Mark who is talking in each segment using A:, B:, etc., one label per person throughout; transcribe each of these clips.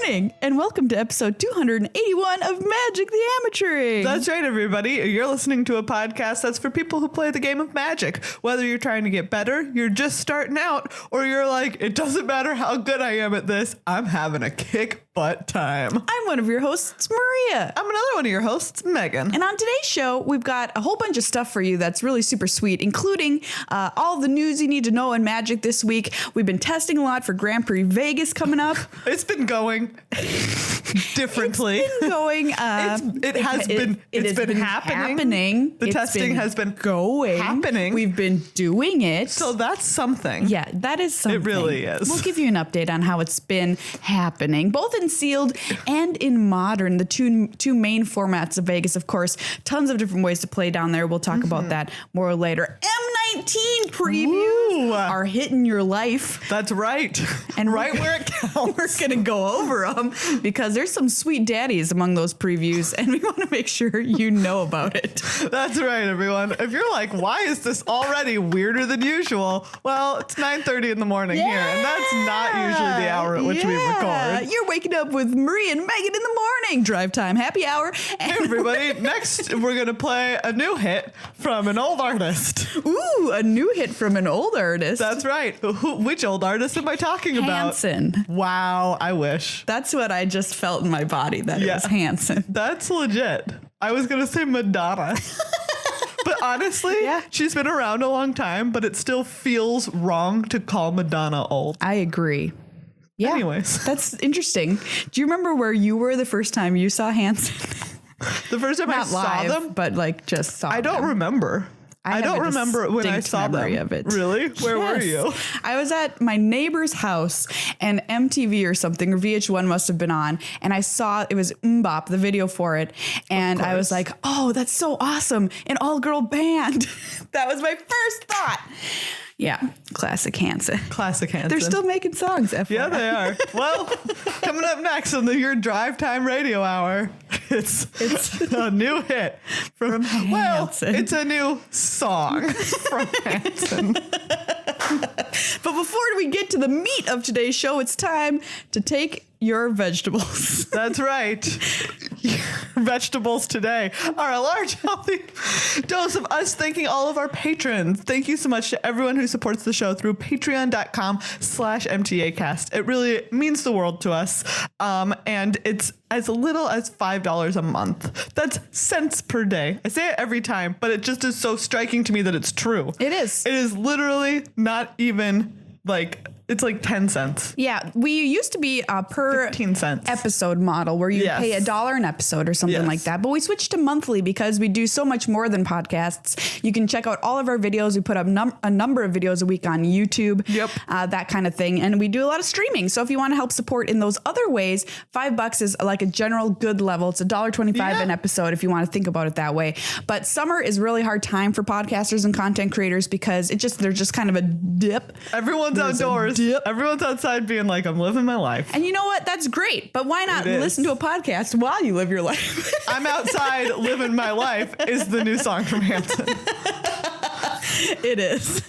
A: morning, and welcome to episode 281 of Magic the Amateuring.
B: That's right, everybody. You're listening to a podcast that's for people who play the game of Magic. Whether you're trying to get better, you're just starting out, or you're like, it doesn't matter how good I am at this, I'm having a kick butt time.
A: I'm one of your hosts, Maria.
B: I'm another one of your hosts, Megan.
A: And on today's show, we've got a whole bunch of stuff for you that's really super sweet, including all the news you need to know in Magic this week. We've been testing a lot for Grand Prix Vegas coming up.
B: It's been going differently.
A: It's been going.
B: It's been happening. The testing has been
A: going.
B: Happening.
A: We've been doing it.
B: So that's something.
A: Yeah, that is something.
B: It really is.
A: We'll give you an update on how it's been happening, both in Sealed and in Modern, the two main formats of Vegas. Of course, tons of different ways to play down there. We'll talk about that more later. M19 previews are hitting your life.
B: That's right.
A: And
B: right where it counts.
A: We're going to go over them because there's some sweet daddies among those previews, and we want to make sure you know about it.
B: That's right, everyone. If you're like, why is this already weirder than usual? Well, it's 9:30 in the morning here, and that's not usually the hour at which we record.
A: You're waking up with Maria and Meghan in the morning. Drive time, happy hour.
B: Hey, everybody. Next, we're going to play a new hit from an old artist.
A: Ooh, a new hit from an old artist.
B: That's right. Which old artist am I talking about?
A: Hanson.
B: Wow, I wish.
A: That's what I just felt in my body, that it was Hanson.
B: That's legit. I was going to say Madonna. But honestly, she's been around a long time, but it still feels wrong to call Madonna old.
A: I agree. Yeah.
B: Anyways.
A: That's interesting. Do you remember where you were the first time you saw Hanson?
B: The first time I saw them?
A: But like just saw
B: I don't remember. I don't remember when I saw them.
A: Of it.
B: Really? Where were you?
A: I was at my neighbor's house, and MTV or something, or VH1 must have been on, and I saw, it was MMMBop, the video for it, and I was like, oh, that's so awesome, an all-girl band. That was my first thought. Yeah, classic Hanson.
B: Classic Hanson.
A: They're still making songs, FYI.
B: Yeah, they are. Well, coming up next on your drive time radio hour, it's a new hit from Hanson. Well, it's a new song from Hanson.
A: But before we get to the meat of today's show, it's time to take your vegetables.
B: That's right. Your vegetables today are a large, healthy dose of us thanking all of our patrons. Thank you so much to everyone who supports the show through patreon.com/MTAcast. It really means the world to us. And it's as little as $5 a month. That's cents per day. I say it every time, but it just is so striking to me that it's true.
A: It is.
B: It is literally not even like... It's like 10 cents.
A: Yeah, we used to be per
B: 15 cents
A: episode model where you pay $1 an episode or something like that. But we switched to monthly because we do so much more than podcasts. You can check out all of our videos. We put up a number of videos a week on YouTube, that kind of thing. And we do a lot of streaming. So if you want to help support in those other ways, $5 is like a general good level. It's $1.25 an episode if you want to think about it that way. But summer is really hard time for podcasters and content creators because there's just kind of a dip.
B: Everyone's outdoors. Everyone's outside being like, I'm living my life.
A: And you know what? That's great. But why not listen to a podcast while you live your life?
B: I'm outside living my life is the new song from Hanson.
A: It is.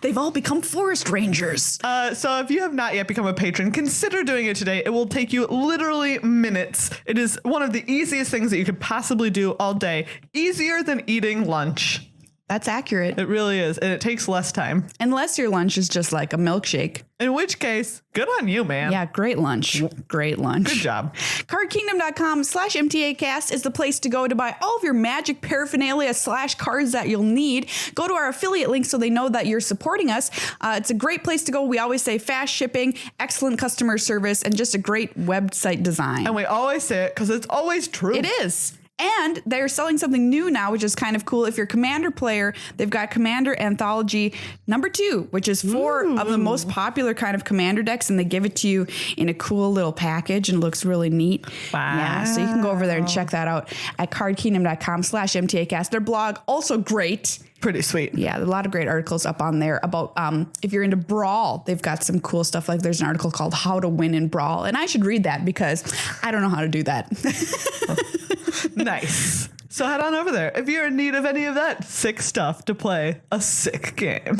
A: They've all become forest rangers.
B: So if you have not yet become a patron, consider doing it today. It will take you literally minutes. It is one of the easiest things that you could possibly do all day. Easier than eating lunch.
A: That's accurate.
B: It really is. And it takes less time.
A: Unless your lunch is just like a milkshake.
B: In which case, good on you, man.
A: Yeah, great lunch. Great lunch.
B: Good job.
A: CardKingdom.com/MTAcast is the place to go to buy all of your Magic paraphernalia / cards that you'll need. Go to our affiliate link so they know that you're supporting us. It's a great place to go. We always say fast shipping, excellent customer service, and just a great website design.
B: And we always say it because it's always true.
A: It is. And they're selling something new now, which is kind of cool. If you're a Commander player, they've got Commander Anthology #2, which is 4 of the most popular kind of Commander decks, and they give it to you in a cool little package and looks really neat.
B: Wow.
A: Yeah, so you can go over there and check that out at cardkingdom.com/MTAcast. Their blog, also great.
B: Pretty sweet.
A: Yeah, a lot of great articles up on there about if you're into Brawl, they've got some cool stuff. Like there's an article called How to Win in Brawl. And I should read that because I don't know how to do that.
B: Nice. So head on over there if you're in need of any of that sick stuff to play a sick game.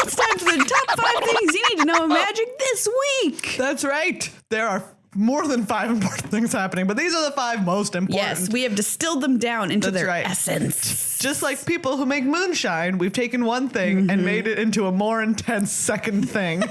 A: It's time for the 5 things you need to know in Magic this week.
B: That's right. There are more than 5 important things happening, but these are the 5 most important.
A: Yes, we have distilled them down into
B: That's
A: their
B: right.
A: essence.
B: Just like people who make moonshine, we've taken one thing and made it into a more intense second thing.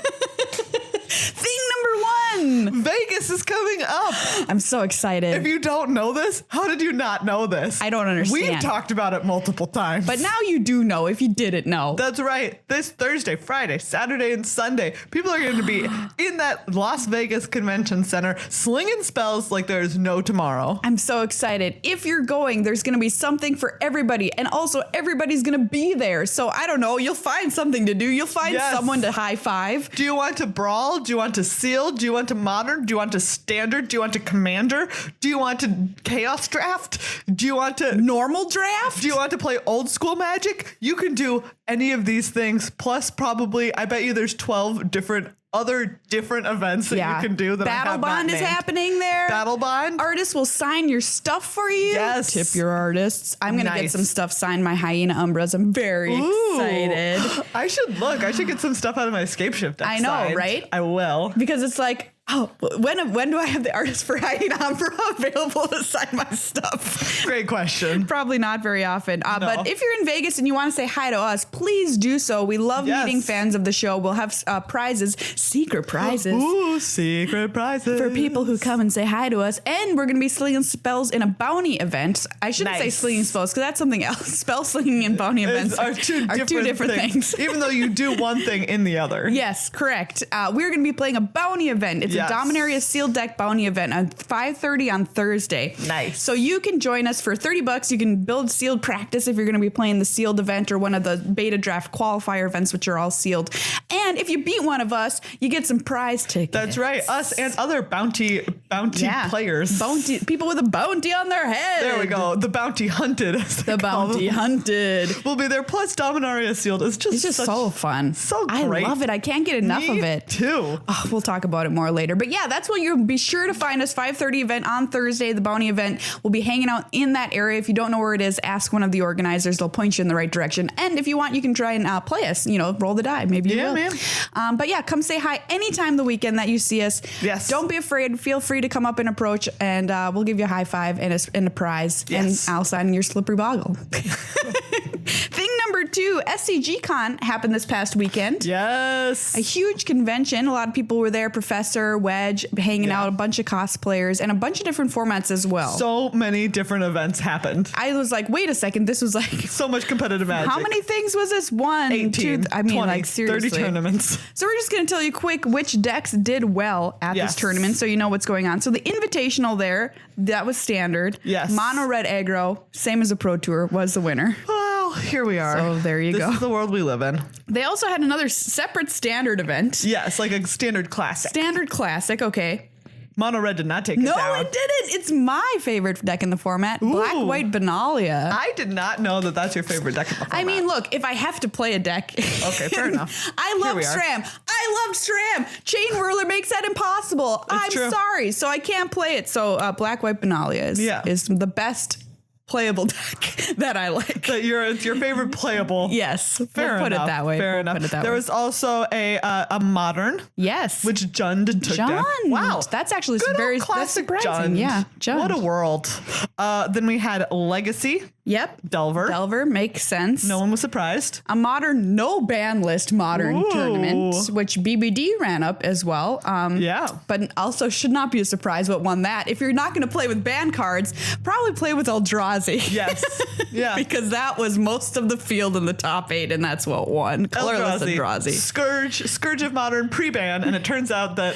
A: Thing number 1.
B: Vegas is coming up.
A: I'm so excited.
B: If you don't know this, how did you not know this?
A: I don't understand.
B: We've talked about it multiple times.
A: But now you do know if you didn't know.
B: That's right. This Thursday, Friday, Saturday, and Sunday, people are going to be in that Las Vegas Convention Center slinging spells like there's no tomorrow.
A: I'm so excited. If you're going, there's going to be something for everybody. And also, everybody's going to be there. So I don't know. You'll find something to do. You'll find someone to high five.
B: Do you want to brawl? Do you want to seal? Do you want to modern? Do you want to standard? Do you want to commander? Do you want to chaos draft? Do you want to
A: normal draft?
B: Do you want to play old school Magic? You can do any of these things. Plus, probably, I bet you there's 12 other different events that you can do that
A: Battle Bond is happening there.
B: Battle Bond.
A: Artists will sign your stuff for you.
B: Yes.
A: Tip your artists. I'm going to get some stuff signed, my Hyena Umbras. I'm very excited.
B: I should look. I should get some stuff out of my Escape Shift.
A: I know,
B: signed.
A: right?
B: I will.
A: Because it's like, oh, when do I have the artist for Hyena Umbra available to sign my stuff?
B: Great question.
A: Probably not very often.
B: No.
A: But if you're in Vegas and you want to say hi to us, please do so. We love meeting fans of the show. We'll have prizes, secret prizes.
B: Ooh, secret prizes.
A: For people who come and say hi to us. And we're going to be slinging spells in a bounty event. I shouldn't say slinging spells because that's something else. Spell slinging and bounty events
B: are two different things. Even though you do one thing in the other.
A: Yes, correct. We're going to be playing a bounty event. It's a Dominaria Sealed deck bounty event at 5:30 on Thursday.
B: Nice.
A: So you can join us for $30. You can build sealed practice if you're going to be playing the sealed event or one of the beta draft qualifier events, which are all sealed. And if you beat one of us, you get some prize tickets.
B: That's right. Us and other bounty players.
A: People with a bounty on their head.
B: There we go. The bounty hunted.
A: The bounty hunted.
B: We'll be there. Plus, Dominaria Sealed is just
A: so fun.
B: So great.
A: I love it. I can't get enough of it.
B: Too.
A: Oh, we'll talk about it more later. But yeah, that's what you'll be sure to find us. 5:30 event on Thursday, the bounty event. We'll be hanging out in that area. If you don't know where it is, ask one of the organizers. They'll point you in the right direction. And if you want, you can try and play us. Roll the die. Maybe you will.
B: Man.
A: But yeah, come say hi anytime the weekend that you see us.
B: Yes.
A: Don't be afraid. Feel free to come up and approach, and we'll give you a high five and a prize.
B: Yes.
A: And I'll sign your Slippery Mogul. Thing number 2, SCG Con happened this past weekend.
B: Yes.
A: A huge convention. A lot of people were there. Professor, Wedge, hanging out, a bunch of cosplayers, and a bunch of different formats as well.
B: So many different events happened.
A: I was like, wait a second. This was like...
B: So much competitive Magic.
A: How many things was this? 1,
B: 18,
A: 2... I mean,
B: 20,
A: like, seriously.
B: 30 tournaments.
A: So we're just going to tell you quick which decks did well at this tournament so you know what's going on. So the Invitational there, that was standard.
B: Yes.
A: Mono Red Aggro, same as the Pro Tour, was the winner.
B: Well, here we are.
A: So there you go.
B: This is the world we live in.
A: They also had another separate standard event.
B: Yes, like a standard classic.
A: Standard classic, okay.
B: Mono Red did not take it down.
A: No, it didn't. It's my favorite deck in the format.
B: Ooh.
A: Black, White, Benalia.
B: I did not know that that's your favorite deck in the format.
A: I mean, look, if I have to play a deck.
B: Okay, fair enough.
A: I love SRAM. I love SRAM. Chain Whirler makes that impossible. I'm sorry. So I can't play it. So Black, White, Benalia is the best playable deck that I like.
B: That it's your favorite playable.
A: Yes.
B: Fair enough.
A: Put it that way.
B: Fair enough. There was also a modern.
A: Yes.
B: Which Jund took down.
A: Wow. That's actually very
B: classic
A: surprising.
B: Jund.
A: Yeah. Jund.
B: What a world. Then we had Legacy.
A: Yep.
B: Delver
A: makes sense.
B: No one was surprised.
A: A modern no ban list tournament, which BBD ran up as well. But also should not be a surprise what won that. If you're not going to play with ban cards, probably play with Eldrazi.
B: Yes. Yeah.
A: Because that was most of the field in the top 8, and that's what won. Colorless Eldrazi.
B: Scourge of Modern pre-ban, and it turns out that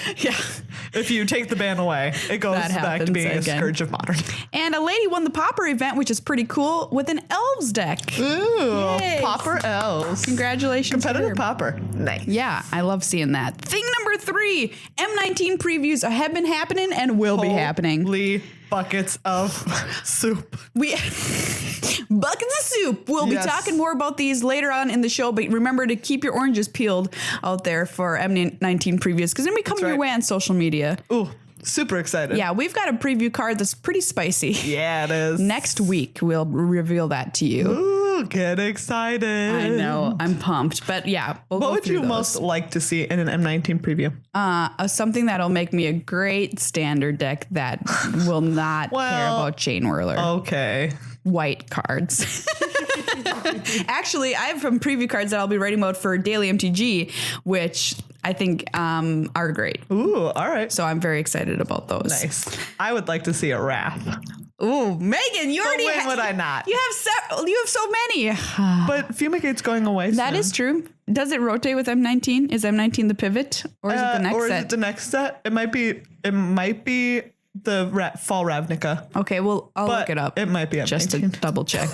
B: if you take the ban away, it goes back to being a Scourge of Modern.
A: And a lady won the Pauper event, which is pretty cool, with an Elves deck.
B: Ooh, Pauper Elves.
A: Congratulations.
B: Competitive Pauper. Nice.
A: Yeah, I love seeing that. Thing number 3, M19 previews have been happening and will be happening.
B: Holy buckets of soup.
A: Buckets of soup. We'll be talking more about these later on in the show, but remember to keep your oranges peeled out there for M19 previews, because then we come your way on social media.
B: Ooh. Super excited.
A: Yeah, we've got a preview card that's pretty spicy.
B: Yeah, it is.
A: Next week, we'll reveal that to you.
B: Ooh, Ooh, get excited.
A: I know. I'm pumped. But yeah.
B: What would you most like to see in an M19 preview?
A: Something that'll make me a great standard deck that will not care about Chain Whirler.
B: Okay.
A: White cards. Actually, I have some preview cards that I'll be writing about for Daily MTG, which I think are great.
B: Ooh, all right.
A: So I'm very excited about those.
B: Nice. I would like to see a Wrath.
A: Ooh, Megan, you already
B: when would I not?
A: You have so many.
B: But Fumigate's going away soon.
A: That is true. Does it rotate with M19? Is M19 the pivot, or is it the next set?
B: Or is it the next set? It might be the Fall Ravnica.
A: Okay, well, I'll look it up.
B: It might be M19.
A: Just to double check.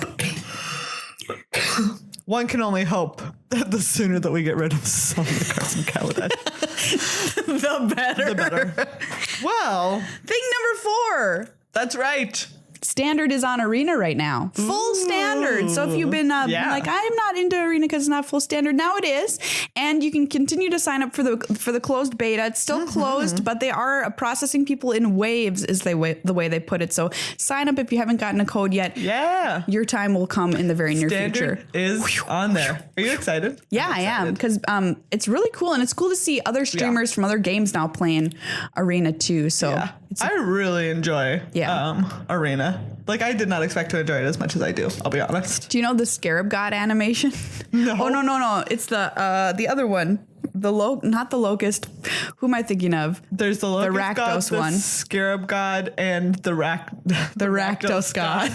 B: One can only hope that the sooner that we get rid of some of the cards in Kaladesh,
A: The better.
B: Well,
A: Thing number 4.
B: That's right.
A: Standard is on Arena right now. Full standard. So if you've been like, I'm not into Arena because it's not full standard. Now it is. And you can continue to sign up for the closed beta. It's still closed, but they are processing people in waves is the way they put it. So sign up if you haven't gotten a code yet.
B: Yeah.
A: Your time will come in the very near future.
B: Standard is on there. Are you excited?
A: Yeah, I am. Because it's really cool. And it's cool to see other streamers from other games now playing Arena too. So
B: I really enjoy Arena. Like, I did not expect to enjoy it as much as I do. I'll be honest.
A: Do you know the Scarab God animation?
B: No.
A: Oh, no. It's the other one. Not the Locust. Who am I thinking of?
B: There's the Locust
A: Rakdos
B: God, the
A: one.
B: Scarab God, and the
A: Rakdos God.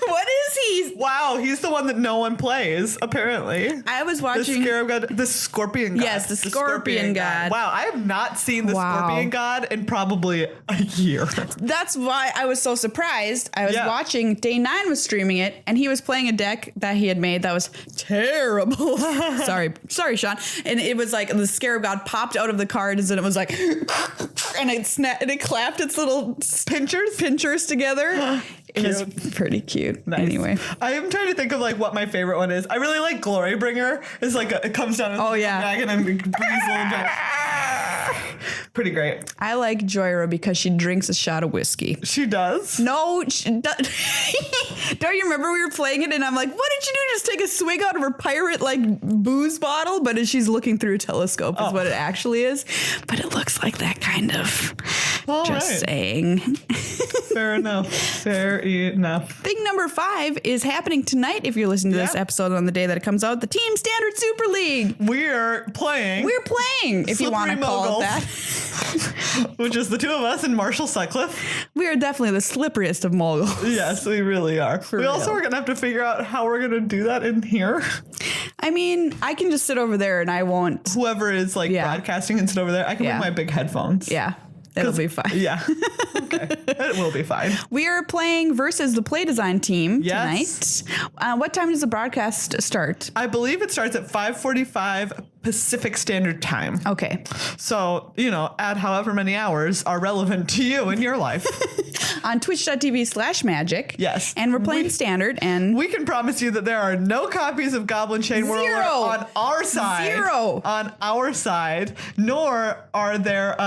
A: What is he?
B: Wow, he's the one that no one plays, apparently.
A: I was watching...
B: The Scarab God, the Scorpion God.
A: Yes, the Scorpion God.
B: Wow, I have not seen the Scorpion God in probably a year. That's
A: why I was so surprised. I was watching, Day 9 was streaming it, and he was playing a deck that he had made that was terrible. Sorry, Sean. And it was like the Scarab God popped out of the cards, and it was like, and it snapped, and it clapped its little pinchers together. It was pretty cute. Nice. Anyway,
B: I am trying to think of like what my favorite one is. I really like Glorybringer. It's like it comes down. Dragon and breathes a little bit. Pretty great.
A: I like Joyra because she drinks a shot of whiskey.
B: She does?
A: No, she does. Don't you remember we were playing it and I'm like, what did you do? Just take a swig out of her pirate like booze bottle? But she's looking through a telescope is what it actually is. But it looks like that kind of. Saying.
B: Fair enough. Fair enough.
A: Thing number 5 is happening tonight. If you're listening to this episode on the day that it comes out, the Team Standard Super League.
B: We're playing.
A: If you want to call it that.
B: Which is the two of us and Marshall Sutcliffe.
A: We are definitely the slipperiest of moguls.
B: Yes, we really are. We also are going to have to figure out how we're going to do that in here.
A: I mean, I can just sit over there and I won't.
B: Whoever is like broadcasting and sit over there, I can wear my big headphones.
A: Yeah. It'll be fine.
B: Yeah. Okay. It will be fine.
A: We are playing versus the Play Design team tonight. What time does the broadcast start?
B: I believe it starts at 5:45 Pacific Standard Time.
A: Okay.
B: So, add however many hours are relevant to you in your life.
A: On twitch.tv/magic.
B: Yes.
A: And we're playing standard, and
B: we can promise you that there are no copies of Goblin Chain Whirler on our side.
A: 0.
B: On our side. Nor are there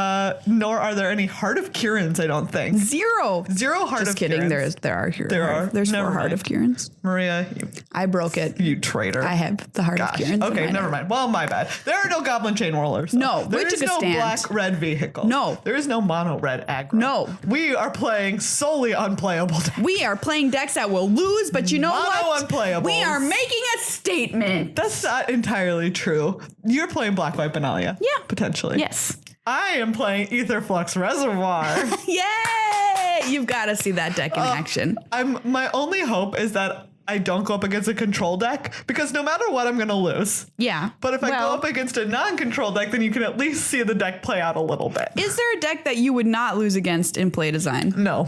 B: any Heart of Kirans, I don't think.
A: 0.
B: 0 Heart of
A: Just kidding.
B: Kirans.
A: There are here.
B: There are.
A: There's 4 Heart of Kirans.
B: Maria,
A: I broke it.
B: You traitor.
A: I have the Heart of Kirans.
B: Okay, never mind. Well, my bad. There are no Goblin Chain Whirlers.
A: No,
B: there is no black-red vehicle.
A: No.
B: There is no mono-red aggro.
A: No.
B: We are playing solely unplayable decks.
A: We are playing decks that will lose, but you know what?
B: Unplayable.
A: We are making a statement.
B: That's not entirely true. You're playing Black White Benalia.
A: Yeah.
B: Potentially.
A: Yes.
B: I am playing Aetherflux Reservoir.
A: Yay! You've got to see that deck in action.
B: My only hope is that I don't go up against a control deck, because no matter what, I'm going to lose.
A: Yeah.
B: But if I go up against a non-control deck, then you can at least see the deck play out a little bit.
A: Is there a deck that you would not lose against in Play Design?
B: No.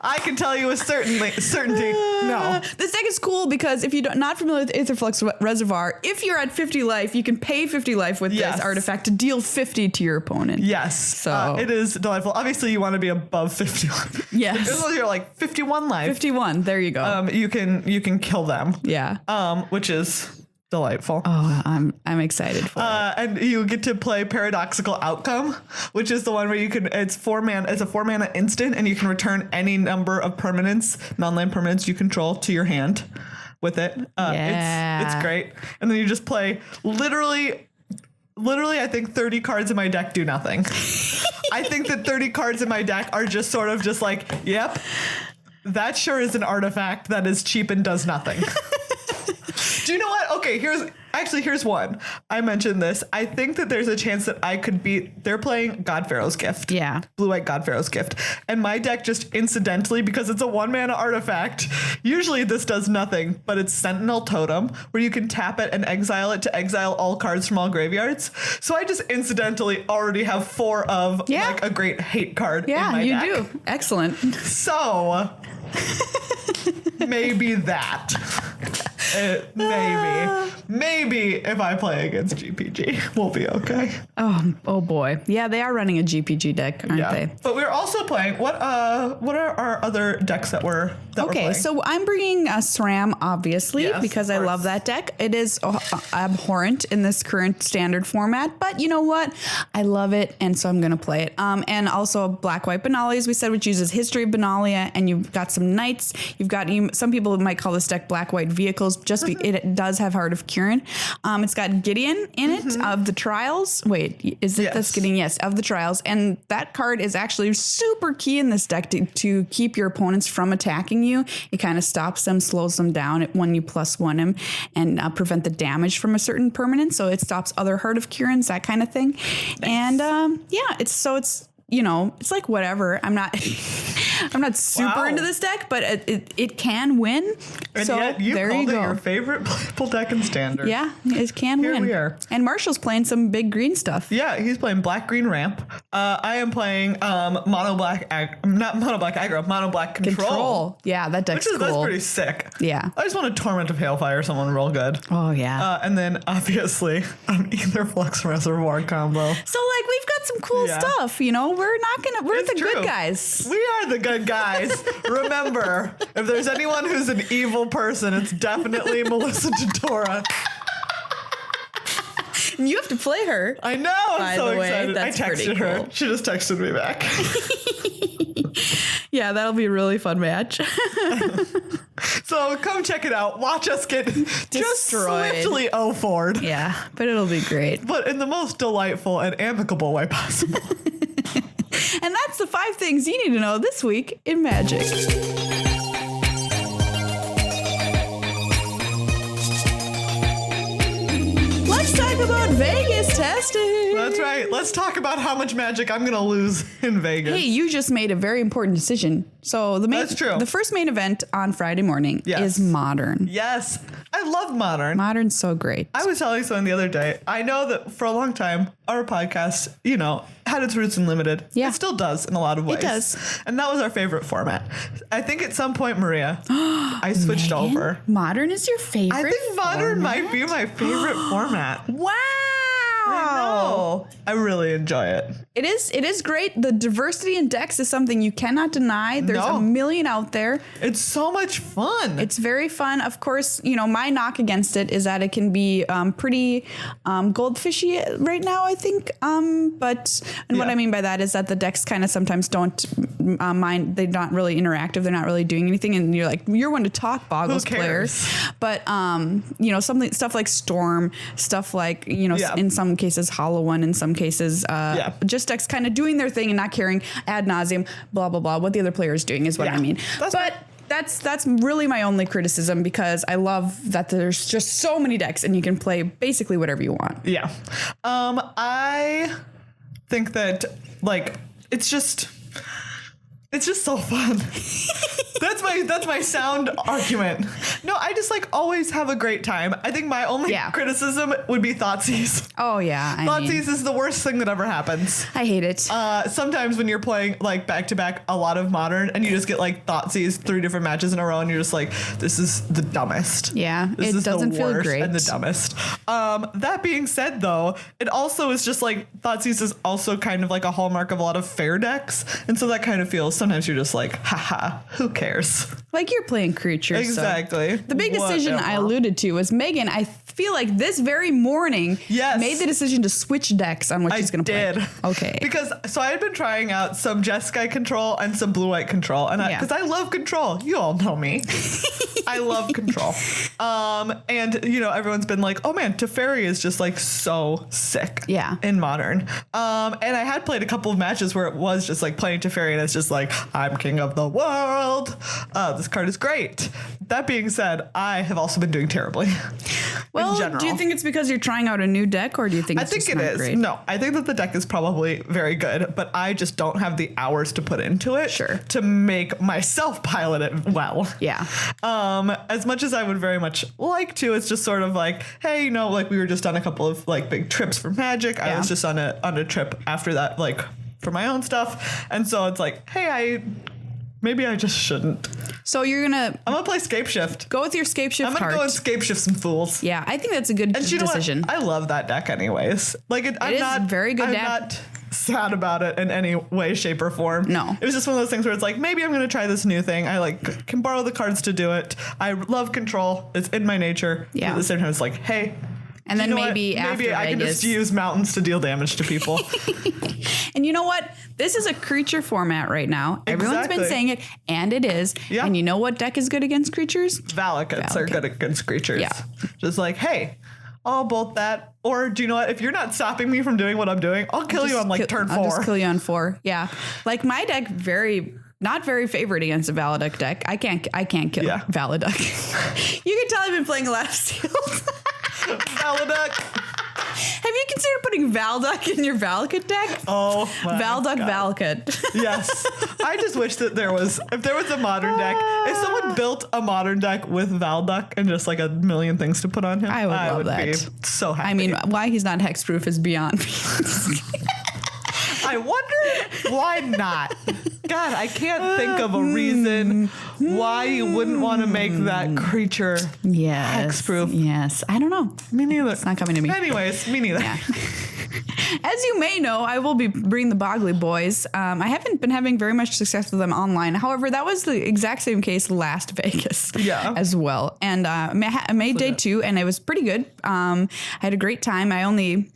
B: I can tell you with certainty, no.
A: This deck is cool because if you're not familiar with Aetherflux Reservoir, if you're at 50 life, you can pay 50 life with this artifact to deal 50 to your opponent.
B: Yes.
A: So
B: it is delightful. Obviously, you want to be above 50 life.
A: Yes.
B: Unless you're like 51 life.
A: 51. There you go.
B: You can kill them.
A: Yeah.
B: Which is Delightful.
A: Oh, I'm excited for it.
B: And you get to play Paradoxical Outcome, which is the one where you can, it's a 4-mana instant, and you can return any number of permanents, non-land permanents you control to your hand with it. It's great. And then you just play literally, I think 30 cards in my deck do nothing. I think that 30 cards in my deck are just sort of just like, yep, that sure is an artifact that is cheap and does nothing. Do you know what? Okay, here's one. I mentioned this. I think that there's a chance that I could beat, they're playing God-Pharaoh's Gift.
A: Yeah.
B: Blue-white God-Pharaoh's Gift. And my deck just incidentally, because it's a 1-mana artifact, usually this does nothing, but it's Sentinel Totem, where you can tap it and exile it to exile all cards from all graveyards. So I just incidentally already have 4 of like a great hate card in my deck. Yeah, you do.
A: Excellent.
B: So maybe that. Maybe if I play against GPG, we'll be okay.
A: Oh boy. Yeah, they are running a GPG deck, aren't they?
B: But we're also playing, what are our other decks that we're playing?
A: So I'm bringing SRAM, obviously, because I love that deck. It is abhorrent in this current standard format, but you know what? I love it, and so I'm going to play it. And also Black-White Benalia, as we said, which uses History of Benalia, and you've got some Knights. You've got, some people might call this deck Black-White Vehicles, it does have Heart of Kirin. It's got Gideon in it of the Trials. Wait, is it that's Gideon? Yes, of the Trials. And that card is actually super key in this deck to keep your opponents from attacking you. It kind of stops them, slows them down when you +1 him, and prevent the damage from a certain permanent. So it stops other Heart of Kirins, that kind of thing. Nice. And it's like whatever. I'm not super into this deck, but it can win.
B: And
A: so
B: yet you
A: there
B: called
A: you go.
B: It your favorite playable deck in Standard.
A: Yeah, it can win. Here we are. And Marshall's playing some big green stuff.
B: Yeah, he's playing black-green ramp. I am playing mono black control.
A: Yeah, that deck's cool.
B: That's pretty sick.
A: Yeah.
B: I just want to Torment of Hailfire someone real good.
A: Oh yeah.
B: And then obviously either Flux Reservoir combo.
A: So we've got some cool stuff, we're the good guys.
B: We are the good guys. Remember, if there's anyone who's an evil person, it's definitely Melissa Dodora.
A: You have to play her.
B: I know. I'm so excited.
A: That's
B: I texted her.
A: Cool.
B: She just texted me back.
A: Yeah, that'll be a really fun match.
B: So come check it out. Watch us get just swiftly O4'd.
A: Yeah, but it'll be great.
B: But in the most delightful and amicable way possible.
A: And that's the 5 things you need to know this week in Magic. Let's talk about Vegas testing.
B: That's right. Let's talk about how much Magic I'm going to lose in Vegas.
A: Hey, you just made a very important decision. So that's true. The first main event on Friday morning is Modern.
B: Yes. I love Modern.
A: Modern's so great.
B: I was telling someone the other day, I know that for a long time, our podcast, had its roots in Limited. Yeah. It still does in a lot of ways.
A: It does.
B: And that was our favorite format. I think at some point, Maria, I switched over.
A: Modern is your favorite
B: I think Modern might be my favorite format.
A: Wow.
B: I know. I really enjoy it.
A: It is great. The diversity in decks is something you cannot deny. There's a million out there.
B: It's so much fun.
A: It's very fun. Of course, my knock against it is that it can be pretty goldfishy right now, I think. What I mean by that is that the decks kind of sometimes don't mind. They're not really interactive. They're not really doing anything. And you're like, you're one to talk, Boggles players. But, stuff like Storm, stuff like, in some cases, Hollow One, in some cases, just decks kind of doing their thing and not caring ad nauseum, blah, blah, blah. What the other player is doing is what I mean. That's really my only criticism, because I love that there's just so many decks and you can play basically whatever you want.
B: Yeah. I think that it's just so fun. That's my sound argument. No, I just always have a great time. I think my only criticism would be Thoughtseize.
A: Oh yeah.
B: Thoughtseize is the worst thing that ever happens.
A: I hate it.
B: Sometimes when you're playing back to back a lot of Modern and you just get Thoughtseize 3 different matches in a row and you're just this is the dumbest.
A: Yeah.
B: This
A: doesn't feel great.
B: And the dumbest. That being said though, it also is just Thoughtseize is also kind of a hallmark of a lot of fair decks. And so that kind of feels, sometimes you're just haha, who cares?
A: You're playing creatures.
B: Exactly.
A: So. The big decision I alluded to was Meghan. I feel like this very morning made the decision to switch decks on what she's going to play. I did. Okay.
B: Because so I had been trying out some Jeskai control and some blue-white control. And because I love control. You all know me. I love control. And, you know, everyone's been like, oh, man, Teferi is just like so sick in Modern. And I had played a couple of matches where it was just like playing Teferi and it's just like, I'm king of the world. This card is great. That being said, I have also been doing terribly.
A: Well, do you think it's because you're trying out a new deck, or do you think it's just not great?
B: No, I think that the deck is probably very good, but I just don't have the hours to put into it to make myself pilot it well.
A: Yeah.
B: As much as I would very much like to, it's just sort of like, hey, you know, like we were just on a couple of like big trips for Magic. I was just on a trip after that, like for my own stuff. And so it's like, hey, maybe I just shouldn't.
A: So I'm
B: gonna play Scape Shift.
A: Go with your Scape Shift.
B: I'm gonna go and Scape Shift some fools.
A: Yeah, I think that's a good decision.
B: I love that deck anyways. Like I'm not sad about it in any way, shape, or form.
A: No.
B: It was just one of those things where it's like, maybe I'm gonna try this new thing. I like can borrow the cards to do it. I love control. It's in my nature.
A: Yeah.
B: But at the same time, it's like, hey.
A: And then maybe
B: I can just use mountains to deal damage to people.
A: And you know what? This is a creature format right now. Everyone's been saying it, and it is. Yeah. And you know what deck is good against creatures?
B: Valakutes are good against creatures.
A: Yeah.
B: Just like, hey, I'll bolt that. Or do you know what? If you're not stopping me from doing what I'm doing, I'll kill you on like turn 4.
A: I'll just kill you on 4. Yeah. Like my deck not very favored against a Valaduck deck. I can't kill Valaduck. You can tell I've been playing a lot of Sealed.
B: Valaduck.
A: Have you considered putting Valduck in your Valakut deck?
B: Oh, my
A: Valduck
B: God.
A: Valakut.
B: Yes. I just wish that if there was a modern deck, if someone built a modern deck with Valduck and just like a million things to put on him,
A: I would love
B: be
A: that.
B: So happy.
A: I mean, why he's not hexproof is beyond me.
B: I wonder why not. God, I can't think of a reason why you wouldn't want to make that creature hexproof.
A: Yes. I don't know.
B: Me neither.
A: It's not coming to me.
B: Anyways, me neither.
A: Yeah. As you may know, I will be bringing the Boggly Boys. I haven't been having very much success with them online. However, that was the exact same case last Vegas as well. And I made day 2, and it was pretty good. I had a great time. I only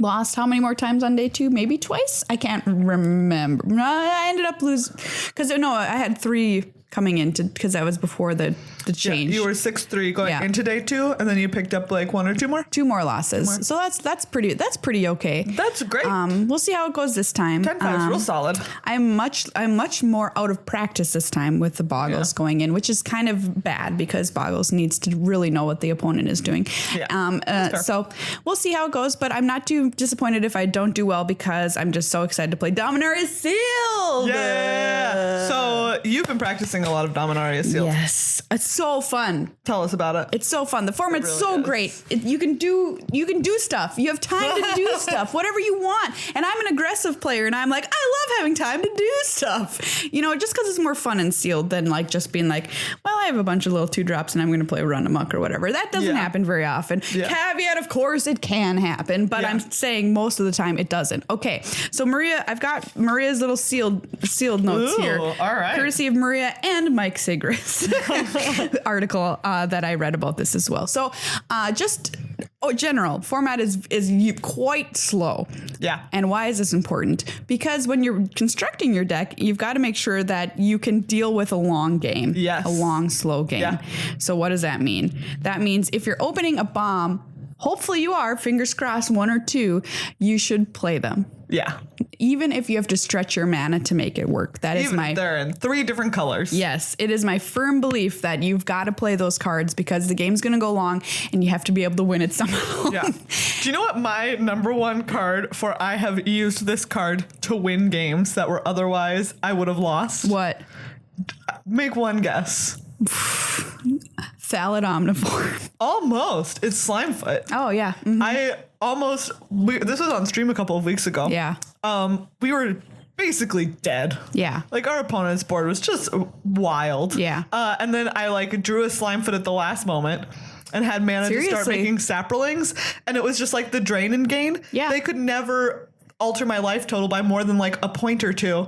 A: lost how many more times on day 2? Maybe twice? I can't remember. I ended up losing because I had 3 coming in because that was before the change.
B: You were 6-3 going into day 2, and then you picked up like 1 or 2 more.
A: 2 more losses. So that's pretty okay.
B: That's great.
A: We'll see how it goes this time.
B: 10-5 is real solid.
A: I'm much more out of practice this time with the Boggles going in, which is kind of bad because Boggles needs to really know what the opponent is doing. Yeah. So we'll see how it goes, but I'm not too disappointed if I don't do well because I'm just so excited to play Dominaria Sealed.
B: Yeah. So you've been practicing a lot of Dominaria Sealed.
A: Yes. It's so fun.
B: Tell us about it.
A: It's so fun. The format's really so great. You can do stuff. You have time to do stuff, whatever you want. And I'm an aggressive player, and I'm like, I love having time to do stuff. You know, just because it's more fun and Sealed than like just being like, well, I have a bunch of little 2-drops and I'm going to play Run Amok or whatever. That doesn't happen very often. Yeah. Caveat, of course, it can happen, but I'm saying most of the time it doesn't. Okay, so I've got Maria's little sealed notes here.
B: All right.
A: Courtesy of Maria and Mike Sigris article that I read about this as well. So general format is quite slow. Yeah. And why is this important? Because when you're constructing your deck, you've got to make sure that you can deal with a long game. Yes. A long, slow game. Yeah. So what does that mean? That means if you're opening a bomb, hopefully you are, fingers crossed, 1 or 2, you should play them. Yeah. Even if you have to stretch your mana to make it work. They're
B: in 3 different colors.
A: Yes. It is my firm belief that you've got to play those cards because the game's going to go long and you have to be able to win it somehow.
B: Yeah. Do you know what my number 1 card for I have used this card to win games that were otherwise I would have lost?
A: What?
B: Make one guess.
A: Salad Omnivore.
B: Almost. It's Slimefoot.
A: Oh, yeah. Mm-hmm.
B: This was on stream a couple of weeks ago.
A: Yeah.
B: We were basically dead. Yeah. Like our opponent's board was just wild. Yeah. And then I drew a Slimefoot at the last moment and had mana to start making Saprolings. And it was just like the drain and gain. Yeah. They could never alter my life total by more than like a point or 2.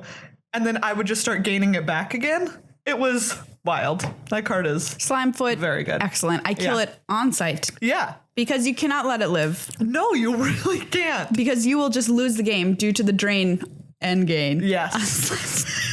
B: And then I would just start gaining it back again. It was wild. That card is
A: Slimefoot.
B: very good.
A: Excellent. I kill it on sight.
B: Yeah.
A: Because you cannot let it live.
B: No, you really can't.
A: Because you will just lose the game due to the drain and gain.
B: Yes.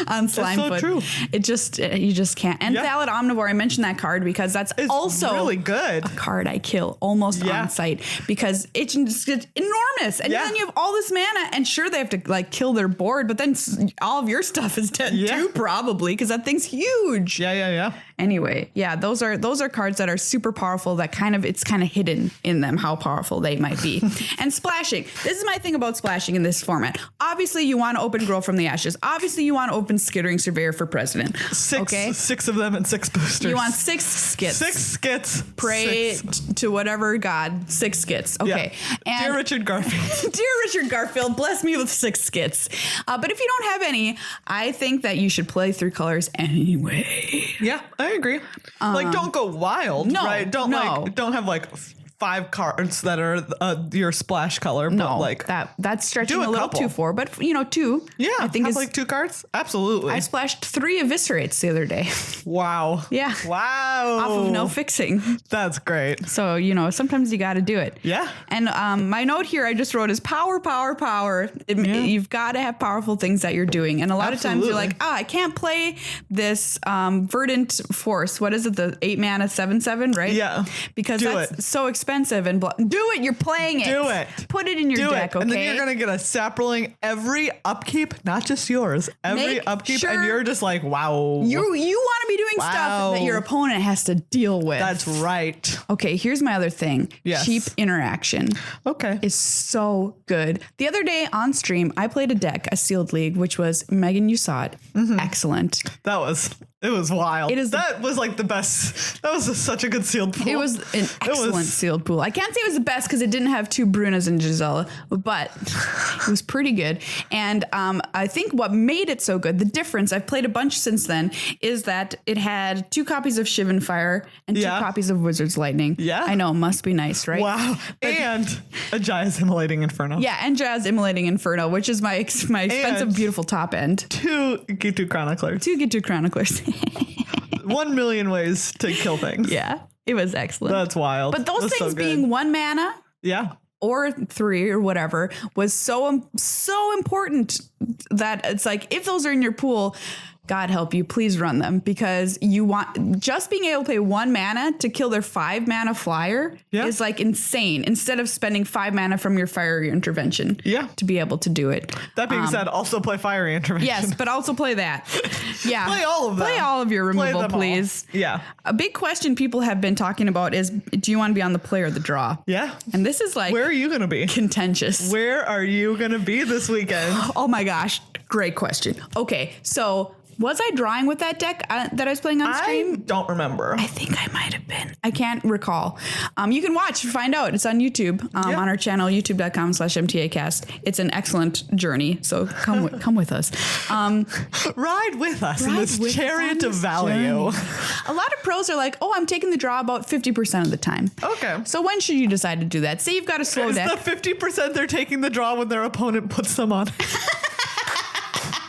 A: On Slimefoot.
B: That's so true.
A: You just can't. And Thallid Omnivore, I mentioned that card because that's also
B: really good.
A: a card I kill almost on sight because it's just enormous. And then you have all this mana, and sure they have to like kill their board, but then all of your stuff is dead too, probably, because that thing's huge.
B: Yeah.
A: Anyway, those are cards that are super powerful. That it's kind of hidden in them how powerful they might be. And splashing. This is my thing about splashing in this format. Obviously, you want to open Grow from the Ashes. Obviously, you want to open Skittering Surveyor for president.
B: Six of them and 6 boosters.
A: You want 6 skits.
B: 6 skits.
A: Pray to whatever god. 6 skits. Okay.
B: Yeah.
A: And
B: Dear Richard Garfield.
A: Dear Richard Garfield, bless me with 6 skits. But if you don't have any, I think that you should play 3 colors anyway.
B: Yeah, I agree. Like, don't go wild, right? Don't have like 5 cards that are your splash color.
A: No,
B: but like
A: that's stretching a little too far. But 2.
B: Yeah,
A: I think
B: have like 2 cards. Absolutely.
A: I splashed 3 Eviscerates the other day.
B: Wow.
A: Yeah.
B: Wow.
A: Off of no fixing.
B: That's great.
A: So sometimes you got to do it.
B: Yeah.
A: And my note here I just wrote is power. You've got to have powerful things that you're doing. And a lot of times you're like, I can't play this Verdant Force. What is it? The 8 mana 7/7, right?
B: Yeah.
A: Because that's so expensive and do it. You're playing it.
B: Do it.
A: Put it in your deck. Okay.
B: And then you're gonna get a sapling every upkeep, not just yours. Every upkeep, and you're just like, wow.
A: You want to be doing stuff that your opponent has to deal with.
B: That's right.
A: Okay, here's my other thing.
B: Yes.
A: Cheap interaction.
B: Okay.
A: Is so good. The other day on stream, I played a deck, a sealed league, which was Meghan, you saw it. Mm-hmm. Excellent.
B: It was wild.
A: That
B: was like the best. That was such a good sealed pool.
A: It was an excellent sealed pool. I can't say it was the best because it didn't have 2 Brunas and Gisela, but it was pretty good. And I think what made it so good, the difference, I've played a bunch since then, is that it had 2 copies of Shivan Fire and 2 copies of Wizard's Lightning.
B: Yeah.
A: I know, it must be nice, right?
B: Wow. And a Jaya's Immolating Inferno.
A: Yeah, and Jaya's Immolating Inferno, which is my expensive, beautiful top end.
B: 2 Gitu Chroniclers.
A: 2 Gitu Chroniclers.
B: 1 million ways to kill things.
A: Yeah, it was excellent.
B: That's wild.
A: But those things being 1 mana, or 3 or whatever, was so important that it's like, if those are in your pool, God help you, please run them, because you want just being able to pay 1 mana to kill their 5 mana flyer is like insane, instead of spending 5 mana from your fiery intervention to be able to do it.
B: That being said, also play fiery intervention.
A: Yes, but also play that. Yeah.
B: Play all of them.
A: Play all of your removal, please.
B: All. Yeah.
A: A big question people have been talking about is, do you want to be on the play or the draw?
B: Yeah.
A: And this is like,
B: where are you going to be?
A: Contentious.
B: Where are you going to be this weekend?
A: Oh my gosh. Great question. Okay. So, was I drawing with that deck that I was playing on stream?
B: I don't remember.
A: I think I might have been. I can't recall. You can watch, find out. It's on YouTube, on our channel, youtube.com/mtacast. It's an excellent journey. So come with us.
B: Ride with us in this chariot of value.
A: A lot of pros are like, I'm taking the draw about 50% of the time.
B: Okay.
A: So when should you decide to do that? Say you've got a slow deck.
B: Is the 50% they're taking the draw when their opponent puts them on?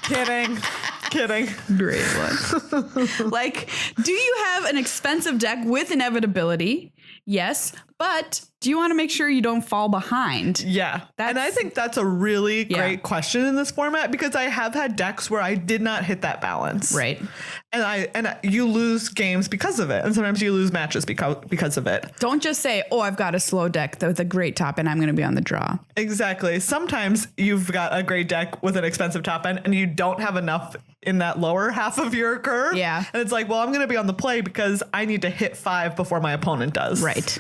B: Kidding.
A: Great one. Like, do you have an expensive deck with inevitability? Yes. But do you want to make sure you don't fall behind?
B: Yeah. And I think that's a really great question in this format, because I have had decks where I did not hit that balance.
A: Right.
B: And you lose games because of it. And sometimes you lose matches because of it.
A: Don't just say, I've got a slow deck with a great top end, I'm going to be on the draw.
B: Exactly. Sometimes you've got a great deck with an expensive top end and you don't have enough in that lower half of your curve.
A: Yeah.
B: And it's like, well, I'm going to be on the play because I need to hit 5 before my opponent does.
A: Right.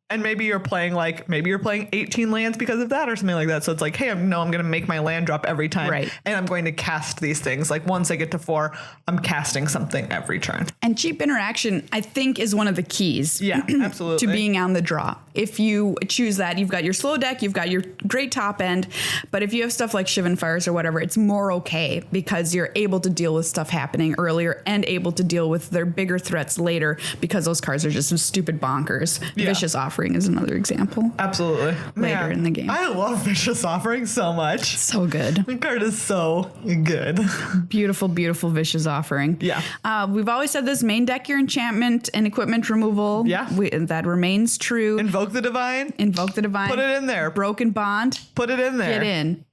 B: And maybe you're playing 18 lands because of that or something like that. So it's like, hey, I'm going to make my land drop every time.
A: Right.
B: And I'm going to cast these things. Like once I get to 4, I'm casting something every turn.
A: And cheap interaction, I think, is one of the keys.
B: Yeah, absolutely.
A: To being on the draw. if you choose that, you've got your slow deck, you've got your great top end. But if you have stuff like Shivan Fires or whatever, it's more okay because you're able to deal with stuff happening earlier and able to deal with their bigger threats later because those cards are just stupid bonkers. Yeah. Vicious Offering is another example.
B: Absolutely.
A: Later in the game.
B: I love Vicious Offering so much.
A: So good.
B: The card is so good.
A: Beautiful, beautiful Vicious Offering.
B: Yeah.
A: We've always said this: main deck your enchantment and equipment removal.
B: Yeah.
A: That remains true.
B: Invoke the Divine.
A: Invoke the Divine.
B: Put it in there.
A: Broken Bond.
B: Put it in there.
A: Get in.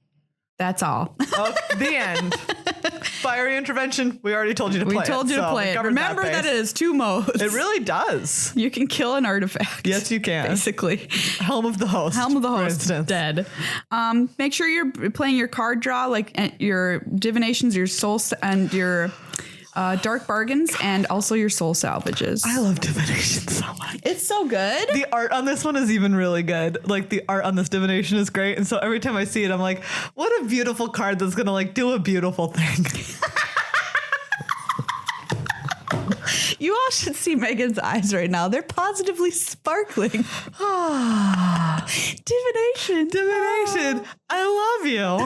A: That's all.
B: Oh, the end. Fiery Intervention. We already told you to play it.
A: We told you to play it. Remember that it is 2 modes.
B: It really does.
A: You can kill an artifact.
B: Yes, you can.
A: Basically.
B: Helm of the Host.
A: Helm of the Host. Dead. Make sure you're playing your card draw, like your divinations, your soul, and your dark bargains, and also your soul salvages.
B: I love divination so much.
A: It's so good.
B: The art on this one is even really good. Like the art on this divination is great. And so every time I see it, I'm like, what a beautiful card that's going to like do a beautiful thing.
A: You all should see Megan's eyes right now. They're positively sparkling. Divination.
B: I love you.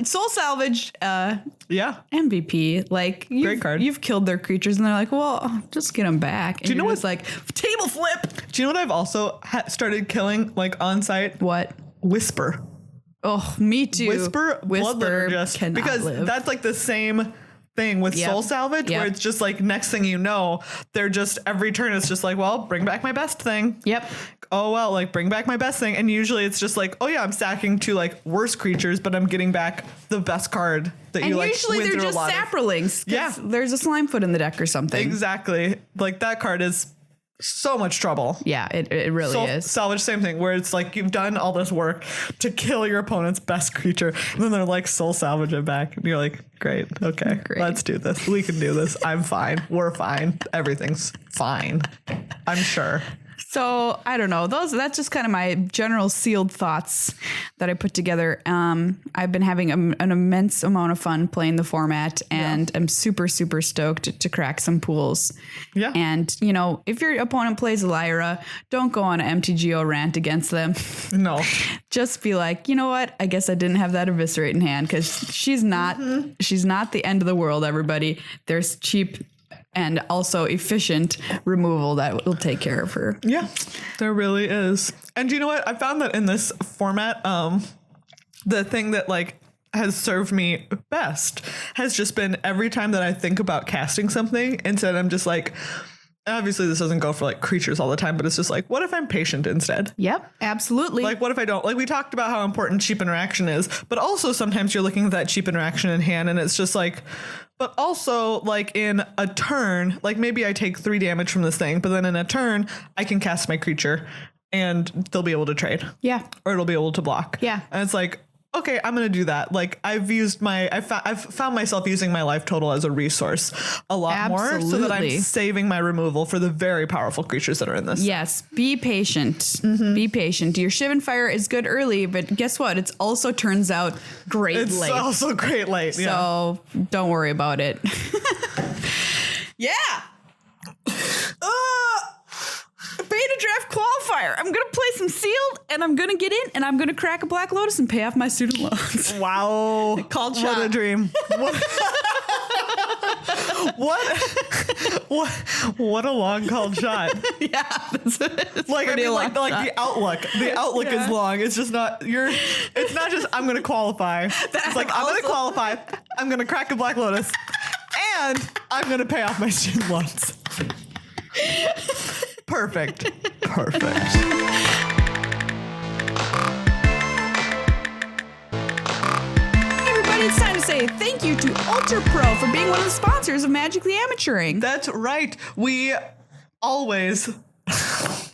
A: Soul Salvage.
B: Yeah.
A: MVP. Like,
B: great card.
A: You've killed their creatures and they're like, well, just get them back. And
B: do you know what's
A: like, table flip?
B: Do you know what I've also started killing like on site?
A: What?
B: Whisper.
A: Oh, me too.
B: Whisper
A: cannot
B: because
A: live.
B: That's like the same thing with Soul Salvage, where it's just like next thing you know, they're just every turn it's just like, well, bring back my best thing.
A: Yep.
B: Oh well, like bring back my best thing, and usually it's just like, oh yeah, I'm stacking 2 like worse creatures, but I'm getting back the best card that you like.
A: Usually they're just saprolings.
B: Yeah,
A: there's a slime foot in the deck or something.
B: Exactly. Like that card is so much trouble.
A: Yeah, it really is.
B: Salvage, same thing, where it's like you've done all this work to kill your opponent's best creature, and then they're like soul salvage it back, and you're like, great, okay, let's do this. We can do this. I'm fine. We're fine. Everything's fine. I'm sure.
A: So I don't know. That's just kind of my general sealed thoughts that I put together. I've been having an immense amount of fun playing the format, and I'm super, super stoked to crack some pools.
B: Yeah.
A: And, you know, if your opponent plays Lyra, don't go on an MTGO rant against them.
B: No.
A: Just be like, you know what? I guess I didn't have that Eviscerate in hand, because she's not the end of the world, everybody. There's cheap and also efficient removal that will take care of her.
B: Yeah, there really is. And you know what? I found that in this format, the thing that like has served me best has just been every time that I think about casting something, instead I'm just like, obviously this doesn't go for like creatures all the time, but it's just like, what if I'm patient instead?
A: Yep, absolutely.
B: Like, what if I don't? Like, we talked about how important cheap interaction is, but also sometimes you're looking at that cheap interaction in hand and it's just like, but also like in a turn, like maybe I take 3 damage from this thing, but then in a turn I can cast my creature and they'll be able to trade.
A: Yeah.
B: Or it'll be able to block.
A: Yeah.
B: And it's like, okay, I'm going to do that. Like I've found myself using my life total as a resource a lot more, so that I'm saving my removal for the very powerful creatures that are in this.
A: Yes. Be patient. Mm-hmm. Be patient. Your Shivan Fire is good early, but guess what? It's also turns out great late.
B: It's also great late.
A: So don't worry about it. Yeah. Beta draft qualifier. I'm going to play some Sealed, and I'm going to get in, and I'm going to crack a Black Lotus and pay off my student loans.
B: Wow.
A: Called shot.
B: What a dream. What a long called shot.
A: Yeah. It's
B: like, I mean, like the outlook. The outlook is long. It's just not, it's not just, I'm going to qualify. It's like, I'm going to qualify. I'm going to crack a Black Lotus, and I'm going to pay off my student loans. Perfect.
A: Everybody, it's time to say thank you to Ultra Pro for being one of the sponsors of Magically Amateuring.
B: That's right. We always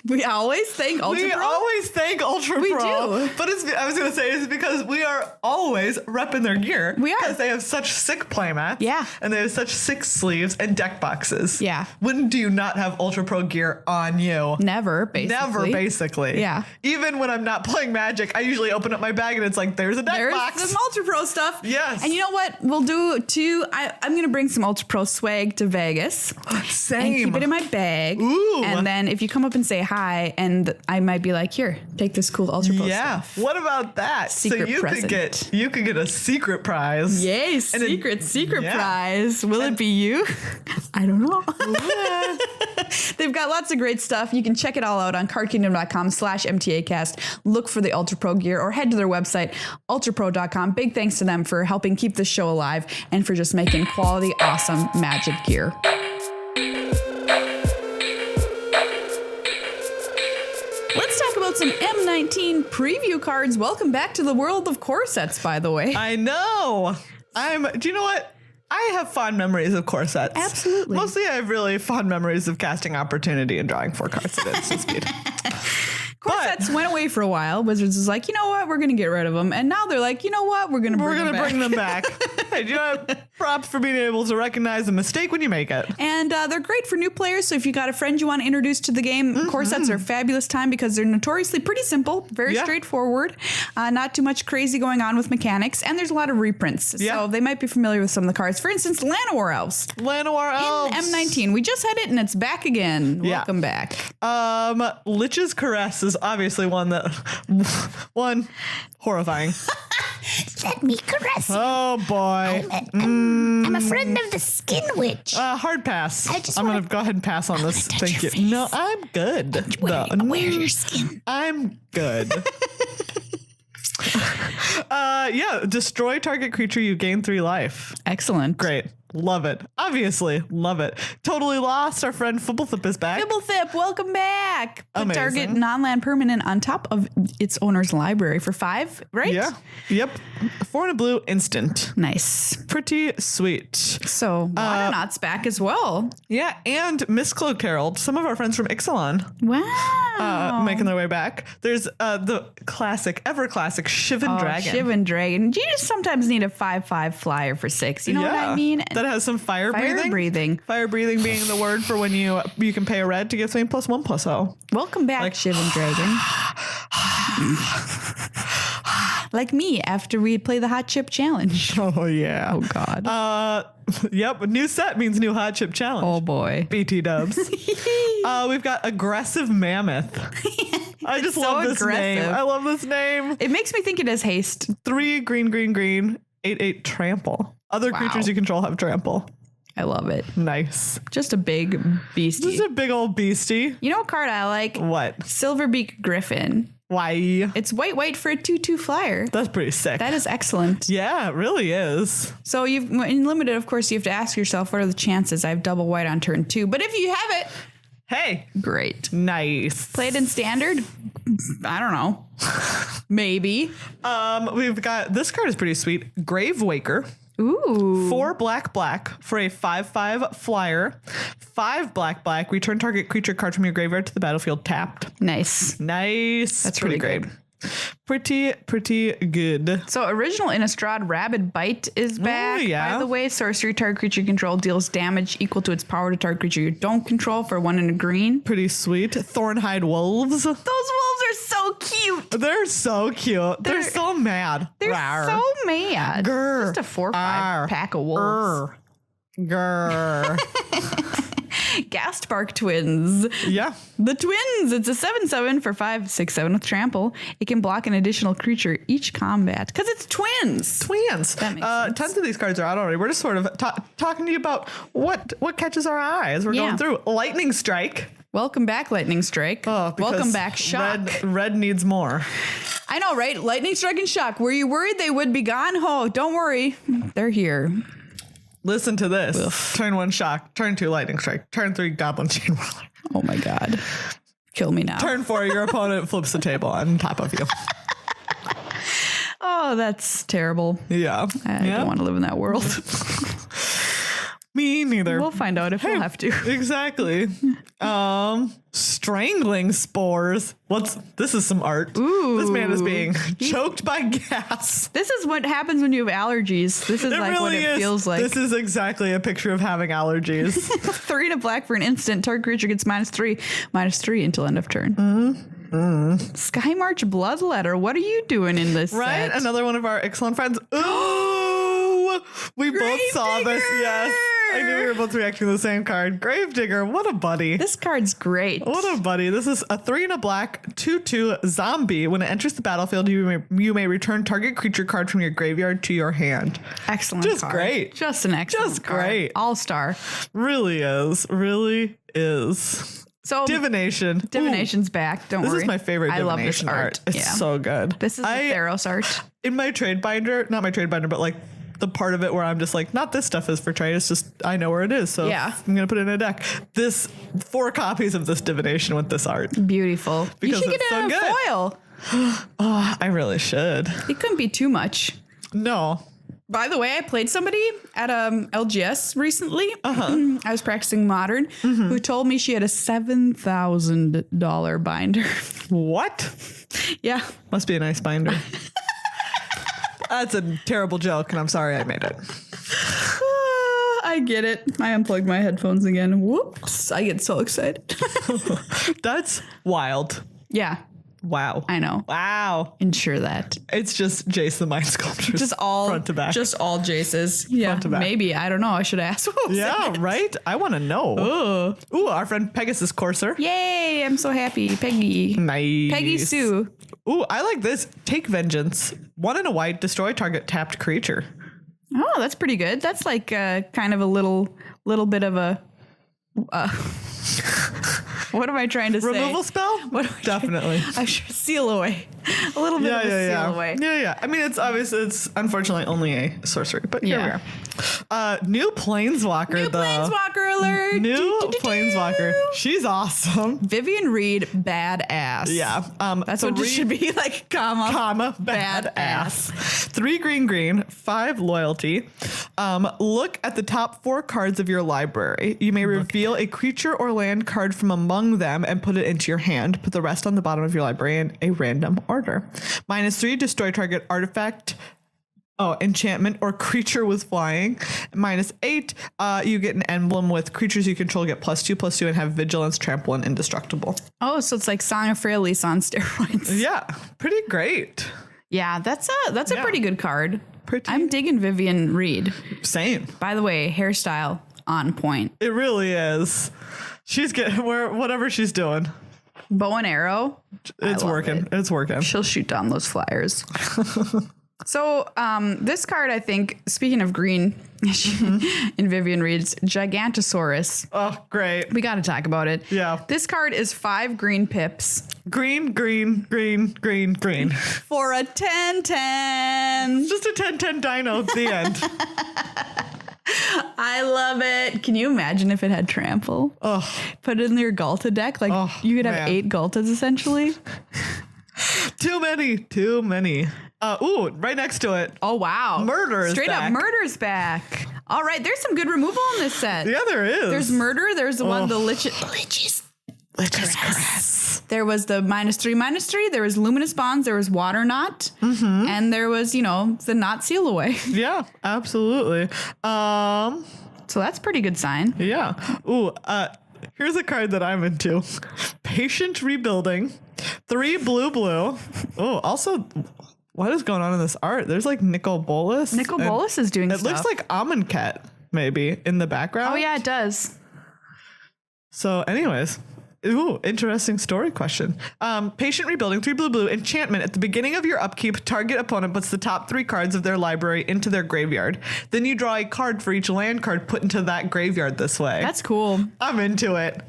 A: We always thank Ultra Pro.
B: We always thank Ultra
A: We
B: Pro.
A: do.
B: But I was going to say it's because we are always repping their gear.
A: We are.
B: Because they have such sick playmats.
A: Yeah.
B: And they have such sick sleeves and deck boxes.
A: Yeah.
B: When do you not have Ultra Pro gear on you?
A: Never, basically. Yeah.
B: Even when I'm not playing Magic, I usually open up my bag and it's like, there's a deck box.
A: There's some Ultra Pro stuff.
B: Yes.
A: And you know what? We'll do too. I'm going to bring some Ultra Pro swag to Vegas.
B: Same.
A: And keep it in my bag.
B: Ooh.
A: And then if you come up and say hi, and I might be like, here, take this cool Ultra Pro stuff.
B: What about that?
A: Secret
B: you
A: present.
B: You could get a secret prize.
A: Yay, secret prize. Will it be you? I don't know. They've got lots of great stuff. You can check it all out on cardkingdom.com/MTAcast. Look for the Ultra Pro gear or head to their website, ultrapro.com. Big thanks to them for helping keep this show alive and for just making quality, awesome Magic gear. Let's talk about some M19 preview cards. Welcome back to the world of core sets, by the way.
B: I know. Do you know what? I have fond memories of core sets.
A: Absolutely.
B: Mostly I have really fond memories of casting opportunity and drawing 4 cards at instant speed.
A: Core sets went away for a while. Wizards was like, you know what? We're going to get rid of them. And now they're like, you know what? We're going to bring them back.
B: Hey, do you know, props for being able to recognize a mistake when you make it.
A: And they're great for new players. So if you got a friend you want to introduce to the game, core sets are a fabulous time because they're notoriously pretty simple, very straightforward, not too much crazy going on with mechanics. And there's a lot of reprints.
B: Yeah.
A: So they might be familiar with some of the cards. For instance, Llanowar Elves.
B: Llanowar Elves.
A: In M19. We just had it and it's back again.
B: Yeah.
A: Welcome back.
B: Lich's Caress is obviously one horrifying.
C: Let me caress you.
B: Oh boy.
C: I'm a friend of the Skin Witch.
B: Hard pass. I'm going to go ahead and pass on this.
C: touch
B: Thank you.
C: your face.
B: No, I'm good.
C: Wear your skin.
B: I'm good. Destroy target creature, you gain 3 life.
A: Excellent.
B: Great. Love it. Obviously, love it. Totally Lost. Our friend Fibblethip is back.
A: Fibblethip, welcome back. Put
B: Amazing.
A: target non-land permanent on top of its owner's library for 5, right?
B: Yeah. Yep. 4 and a blue instant.
A: Nice.
B: Pretty sweet.
A: So Waternaut's back as well.
B: Yeah, and Miss Cloak Herald, some of our friends from Ixalan,
A: Wow.
B: making their way back. There's the ever classic Shivan Dragon.
A: Shivan Dragon. You just sometimes need a 5/5 flyer for 6. You know what I mean?
B: That has some fire breathing. Fire breathing being the word for when you can pay a red to get something +1/+0.
A: Welcome back, Shivan Dragon. Like me after we play the Hot Chip Challenge.
B: Oh yeah.
A: Oh God.
B: Yep. New set means new Hot Chip Challenge.
A: Oh boy.
B: BT dubs. We've got Aggressive Mammoth. I just love this name. I love this name.
A: It makes me think it has haste.
B: 3 green, 8/8 trample. Other creatures you control have trample.
A: I love it.
B: Nice.
A: Just a big beastie.
B: This is a big old beastie.
A: You know what card I like?
B: What?
A: Silverbeak Griffin.
B: Why?
A: It's white for a 2/2 flyer.
B: That's pretty sick.
A: That is excellent.
B: Yeah, it really is.
A: So in limited, of course, you have to ask yourself, what are the chances? I have double white on turn 2. But if you have it,
B: hey,
A: great.
B: Nice.
A: Play it in standard? I don't know. Maybe.
B: We've got, this card is pretty sweet. Gravewaker.
A: Ooh.
B: 4 black for a 5/5 flyer. 5 black. Return target creature card from your graveyard to the battlefield tapped.
A: Nice.
B: That's
A: really
B: pretty great.
A: good.
B: Pretty good.
A: So original Innistrad Rabid Bite is back. By the way, sorcery target creature you control deals damage equal to its power to target creature you don't control for 1 and a green.
B: Pretty sweet. Thornhide Wolves.
A: Those wolves are so cute.
B: They're so cute. They're so mad.
A: They're so mad.
B: Grr.
A: Just a 4/5 pack of wolves.
B: Grr.
A: Ghastbark Twins.
B: Yeah.
A: The Twins. It's a 7/7 for 5/6/7 with trample. It can block an additional creature each combat because it's twins.
B: That makes sense. Tons of these cards are out already. We're just sort of talking to you about what catches our eyes. We're going through Lightning Strike.
A: Welcome back, Lightning Strike. Welcome back, Shock.
B: Red needs more.
A: I know, right? Lightning Strike and Shock. Were you worried they would be gone? Oh, don't worry. They're here.
B: Listen to this. Oof. Turn 1 Shock. Turn 2 Lightning Strike. Turn 3 Goblin Chain Whirler.
A: Oh my God. Kill me now.
B: Turn 4 your opponent flips the table on top of you.
A: Oh, that's terrible.
B: Yeah.
A: I don't want to live in that world.
B: Me neither.
A: We'll find out if we'll have to.
B: Exactly. strangling spores. This is some art.
A: Ooh.
B: This man is being choked by gas.
A: This is what happens when you have allergies. This is
B: It
A: like
B: really
A: what it
B: is.
A: feels like.
B: This is exactly a picture of having allergies.
A: 3 and a black for an instant. Target creature gets -3 until end of turn. Sky March Bloodletter. What are you doing in this
B: Right?
A: set?
B: Another one of our excellent friends. Ooh! We both saw this.
A: Gravedigger!
B: Yes. I knew we were both reacting to the same card. Gravedigger. What a buddy.
A: This card's great.
B: What a buddy. This is a 3 and a black 2/2 zombie. When it enters the battlefield, you may return target creature card from your graveyard to your hand.
A: Excellent
B: Just
A: card.
B: great.
A: Just an excellent
B: Just
A: card.
B: great.
A: All-star.
B: Really is. Really is.
A: So
B: Divination.
A: Divination's back. Don't
B: This
A: worry.
B: is my favorite
A: I love this
B: divination art. It's
A: Yeah.
B: so good.
A: This is the Theros art.
B: In my trade binder, not my trade binder, but like the part of it where I'm just like, not this stuff is for trade. It's just, I know where it is. So
A: Yeah.
B: I'm going to put it in a deck. 4 copies of this divination with this art.
A: Beautiful.
B: Because
A: you should
B: it's
A: get
B: so
A: a
B: good.
A: foil.
B: Oh, I really should.
A: It couldn't be too much.
B: No.
A: By the way, I played somebody at LGS recently. I was practicing Modern, who told me she had a $7,000 binder.
B: What?
A: Yeah.
B: Must be a nice binder. That's a terrible joke, and I'm sorry I made it.
A: I get it. I unplugged my headphones again. Whoops. I get so excited.
B: That's wild.
A: Yeah,
B: Wow.
A: I know.
B: Wow.
A: Ensure that.
B: It's just Jace the Mind Sculptor.
A: Just all
B: front to back.
A: Just all Jace's. Yeah,
B: Front to back.
A: maybe. I don't know. I should ask.
B: Yeah, right? I want to know. Ooh, our friend Pegasus Courser.
A: Yay! I'm so happy, Peggy.
B: Nice.
A: Peggy Sue.
B: Ooh, I like this. Take Vengeance. 1 and a white, destroy target tapped creature.
A: Oh, that's pretty good. That's like kind of a little bit of a. What am I trying to say?
B: Removal spell?
A: What am I
B: Definitely.
A: I should seal away. A little bit of a seal away.
B: Yeah. I mean, it's unfortunately only a sorcery, but here we are. New Planeswalker,
A: New
B: though.
A: Planeswalker alert.
B: New
A: Do.
B: Planeswalker. She's awesome.
A: Vivian Reed, badass.
B: Yeah.
A: That's what it should be like, comma,
B: badass. 3 green, 5 loyalty. Look at the top 4 cards of your library. You may reveal a creature or land card from among them and put it into your hand. Put the rest on the bottom of your library in a random order. -3, destroy target artifact, enchantment or creature with flying. -8, you get an emblem with creatures you control get +2/+2 and have vigilance, trample, and indestructible.
A: Oh, so it's like Song of Frailise on steroids.
B: Yeah, pretty great.
A: Yeah, that's a pretty good card.
B: Pretty.
A: I'm digging Vivian Reed.
B: Same.
A: By the way, hairstyle on point.
B: It really is. She's getting whatever she's doing.
A: Bow and arrow.
B: It's working. It's working.
A: She'll shoot down those flyers. So this card, I think, speaking of green, in Vivian Reed's Gigantosaurus.
B: Oh, great.
A: We got to talk about it.
B: Yeah.
A: This card is 5 green pips.
B: Green.
A: For a 10/10.
B: Just a 10/10 dino at the end.
A: I love it. Can you imagine if it had trample?
B: Oh.
A: Put it in your Galta deck. Like you could have
B: man.
A: 8 Galtas essentially.
B: Too many. Right next to it.
A: Oh, wow.
B: Murder is
A: Straight
B: back.
A: up murder's back. All right. There's some good removal in this set.
B: Yeah, there is.
A: There's murder. There's the one, the
C: Lich's
B: Caress.
A: There was the -3/-3. There was Luminous Bonds. There was Water Knot. And there was, the Knot Seal Away.
B: Yeah, absolutely.
A: So that's pretty good sign.
B: Yeah. Ooh, here's a card that I'm into. Patient Rebuilding. 3 blue. Oh, also, what is going on in this art? There's like Nicol Bolas.
A: Nicol Bolas is doing
B: It
A: stuff.
B: looks like Amonkhet, maybe, in the background.
A: Oh, yeah, it does.
B: So anyways, ooh, interesting story question. Patient Rebuilding, 3 blue, enchantment. At the beginning of your upkeep, target opponent puts the top 3 cards of their library into their graveyard. Then you draw a card for each land card put into that graveyard this way.
A: That's cool.
B: I'm into it.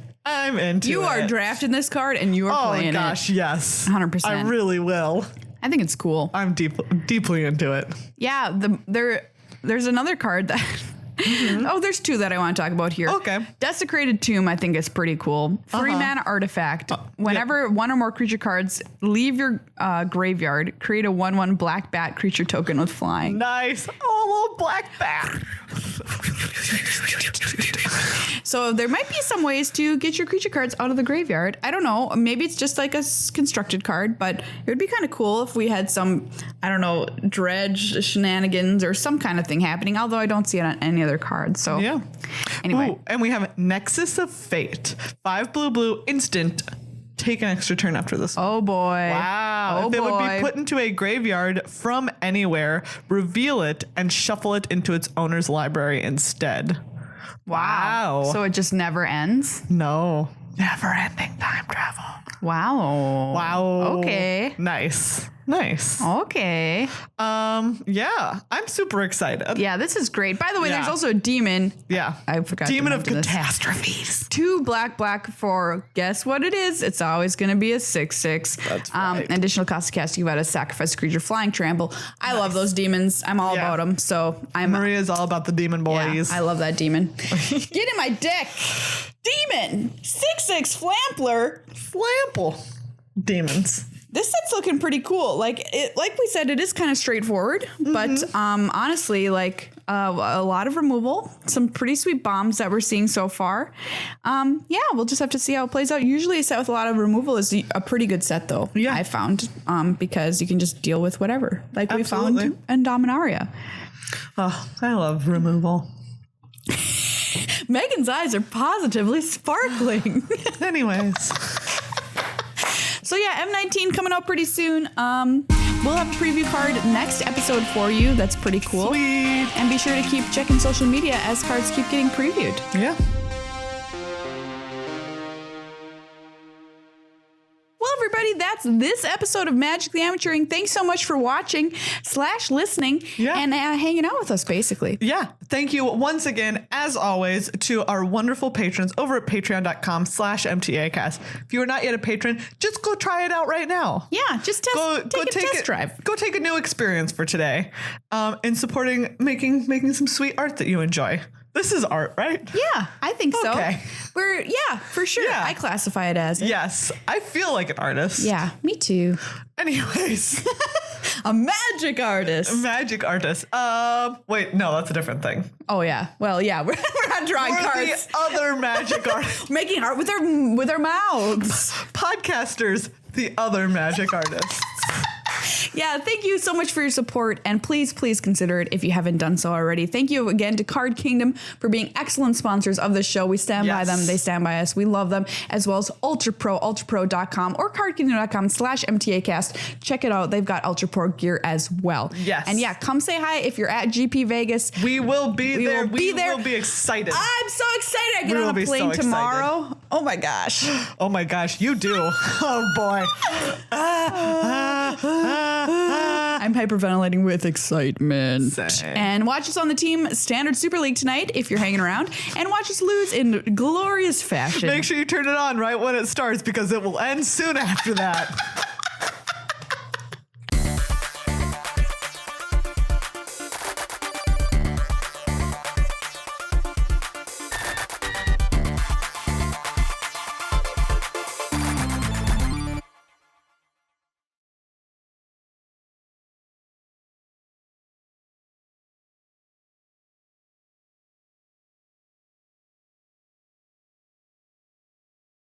A: You are drafting this card and you are playing it.
B: Oh gosh, yes.
A: 100%.
B: I really will.
A: I think it's cool.
B: I'm deeply into it.
A: Yeah, there's another card that... Oh, there's 2 that I want to talk about here.
B: Okay.
A: Desecrated Tomb, I think, is pretty cool. 3 mana artifact. Whenever one or more creature cards leave your graveyard, create a 1/1 black bat creature token with flying.
B: Nice. Oh, a little black bat.
A: So So there might be some ways to get your creature cards out of the graveyard. I don't know. Maybe it's just like a constructed card, but it would be kind of cool if we had some, I don't know, dredge shenanigans or some kind of thing happening, although I don't see it on any other cards. So
B: yeah.
A: Anyway.
B: Ooh, and we have Nexus of Fate. 5 blue instant. Take an extra turn after this.
A: Oh boy.
B: Wow.
A: Oh
B: if it
A: boy.
B: would be put into a graveyard from anywhere, reveal it and shuffle it into its owner's library instead. Wow.
A: So it just never ends?
B: No. Never ending time travel.
A: Wow.
B: Wow.
A: Okay.
B: Nice.
A: Okay.
B: Yeah. I'm super excited.
A: Yeah, this is great. By the way,
B: Yeah.
A: there's also a demon.
B: Yeah.
A: I forgot.
B: Demon
A: to
B: of
A: mention this.
B: Catastrophes.
A: 2 black for guess what it is? It's always going to be a 6/6.
B: That's right.
A: Additional cost to cast. You got to sacrifice a creature, flying trample. I love those demons. I'm all
B: Yeah.
A: about them. So I'm.
B: Maria's all about the demon boys.
A: Yeah, I love that demon. Get in my deck, demon 6/6 Flampler.
B: Flample. Demons.
A: This set's looking pretty cool. Like we said, it is kind of straightforward, but honestly, like a lot of removal, some pretty sweet bombs that we're seeing so far. Yeah, we'll just have to see how it plays out. Usually, a set with a lot of removal is a pretty good set, though.
B: Yeah.
A: I found because you can just deal with whatever, like
B: Absolutely.
A: we found in Dominaria.
B: Oh, I love removal.
A: Megan's eyes are positively sparkling.
B: Anyways.
A: So yeah, M19 coming out pretty soon. We'll have a preview card next episode for you. That's pretty cool.
B: Sweet.
A: And be sure to keep checking social media as cards keep getting previewed.
B: Yeah.
A: Well, everybody, that's this episode of Magic the Amateuring. Thanks so much for watching / listening and hanging out with us, basically.
B: Yeah. Thank you once again, as always, to our wonderful patrons over at patreon.com/MTAcast. If you are not yet a patron, just go try it out right now.
A: Yeah, just take a test drive.
B: Go take a new experience for today in supporting making some sweet art that you enjoy. This is art, right?
A: Yeah, I think so.
B: Okay.
A: For sure.
B: Yeah.
A: I classify it as.
B: Yes. I feel like an artist.
A: Yeah, me too.
B: Anyways.
A: A magic artist.
B: Magic artist. Wait, no, that's a different thing.
A: Oh yeah. Well, yeah, we're not drawing
B: We're
A: cards.
B: the other magic artists.
A: Making art with our mouths.
B: Podcasters, the other magic artists.
A: Yeah, thank you so much for your support, and please consider it if you haven't done so already. Thank you again to Card Kingdom for being excellent sponsors of the show. We stand by them. They stand by us. We love them, as well as Ultra Pro, ultrapro.com or cardkingdom.com/MTAcast. Check it out. They've got Ultra Pro gear as well.
B: Yes.
A: And yeah, come say hi if you're at GP Vegas.
B: We will be there.
A: We
B: will be excited.
A: I'm so excited. I get
B: We will
A: on a
B: be
A: plane
B: so
A: tomorrow.
B: excited.
A: Oh my gosh.
B: Oh my gosh, you do. Oh boy.
A: I'm hyperventilating with excitement.
B: Same.
A: And watch us on the Team Standard Super League tonight if you're hanging around, and watch us lose in glorious fashion.
B: Make sure you turn it on right when it starts because it will end soon after that.